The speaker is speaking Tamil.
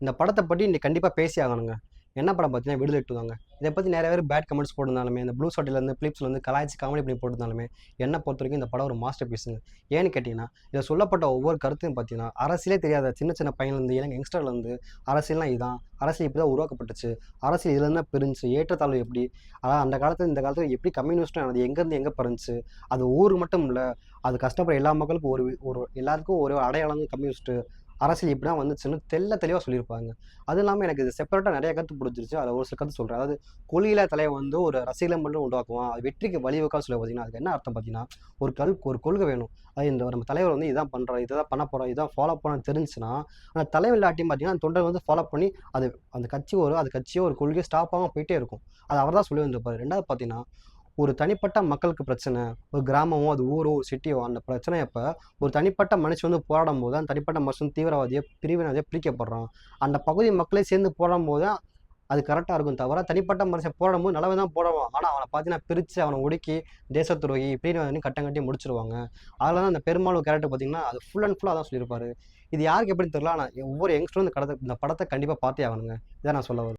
இந்த படத்த பத்தி இன்னைக்கு கண்டிப்பா பேசி ஆகணுங்க. என்ன படம் பார்த்தீங்கன்னா, விடுதலை 2 தாங்க. இத பத்தி நெறைய பேர் பேட் கமெண்ட்ஸ் போட்டிருந்தாலுமே, இந்த ப்ளூ சட்டையிலருந்து, பிலிப்ஸ்லருந்து கலாய்ச்சு காமெடி பண்ணி போட்டிருந்தாலுமே, என்ன பொறுத்தவரைக்கும் இந்த படம் ஒரு மாஸ்டர் பீஸுங்க. ஏன்னு கேட்டீங்கன்னா, இதில சொல்லப்பட்ட ஒவ்வொரு கருத்தையும் பார்த்தீங்கன்னா, அரசியலே தெரியாத சின்ன சின்ன பையன்லருந்து, இளம் யங்ஸ்டர்லருந்து, அரசியல்னா இதான், அரசியல் இப்படி தான் உருவாக்கப்பட்டுச்சு, அரசியல் இதுலருந்து தான் பிரிஞ்சுச்சு, ஏற்றத்தாழ்வு எப்படி, அதாவது அந்த காலத்துல இந்த காலத்துல எப்படி கம்யூனிஸ்ட்டும் ஆனது, எங்கேருந்து எங்க பிறந்துச்சு, அது ஊருக்கு மட்டும் இல்ல, அது கஷ்டப்படுற எல்லா மக்களுக்கும் ஒரு ஒரு எல்லாருக்கும் ஒரு அடையாளம் கம்யூனிஸ்ட். அரசியல் இப்படி தான் வந்துச்சுன்னு தெளிவா சொல்லியிருப்பாங்க. அதுவும் இல்லாம எனக்கு இது செப்பரேட்டா நெறைய கருத்து புடிச்சிருச்சு. அதுல ஒரு சில கருத்து சொல்றேன். அதாவது கொள்கையில்லா தலைவன் வந்து ஒரு ரசிகர்கள மட்டும் உண்டாக்குவான். அது வெற்றிக்கு வழிவகுக்காதுன்னு சொல்லி பார்த்தீங்கன்னா, அதுக்கு என்ன அர்த்தம் பார்த்தீங்கன்னா, ஒரு கொள்கை வேணும். அது இந்த நம்ம தலைவர் வந்து இதான் பண்றாரு, இதுதான் பண்ண போறோம், இதான் ஃபாலோ பண்ணணும்னு தெரிஞ்சுச்சுன்னா, அந்த தலைவர் இல்லாட்டியும் பார்த்தீங்கன்னா, அந்த தொண்டர் வந்து ஃபாலோ பண்ணி அது அந்த கட்சியோ ஒரு கொள்கையோ ஸ்டாப் ஆகாம போயிட்டே இருக்கும். அது அவர் தான் சொல்லி வந்திருப்பாரு. 2வது பார்த்தீங்கன்னா, ஒரு தனிப்பட்ட மக்களுக்கு பிரச்சனை, ஒரு கிராமமோ, அது ஊரோ, ஒரு சிட்டியோ அந்த பிரச்சனையப்ப ஒரு தனிப்பட்ட மனுஷன் வந்து போராடும்போது, அந்த தனிப்பட்ட மனுஷன் தீவிரவாதியா, பிரிவினவாதியா பிரிக்கப்படுறான். அந்த பகுதி மக்களே சேர்ந்து போராடும்போது தான் அது கரெக்ட்டா இருக்கும் தவிர, தனிப்பட்ட மனுஷன் போராடும்போது நல்லவன் தான் போராடுவான். ஆனா, அவன பார்த்தீங்கன்னா பிரிச்சு அவன ஒடுக்கி, தேசத்துரோகி, பிரிவினவாதின்னு கட்டம் கட்டி முடிச்சுருவாங்க. அதுல தான் அந்த பெருமாள் கேரக்டர் பார்த்தீங்கன்னா, அது ஃபுல் அண்ட் ஃபுல்லா அதான் சொல்லியிருப்பாரு. இது யாருக்கு எப்படின்னு தெரியல. ஆனா, ஒவ்வொரு யங்ஸ்டரும் இந்த படத்த கண்டிப்பா பார்த்தே ஆகணுங்க. இதான் நான் சொல்ல வரேன்.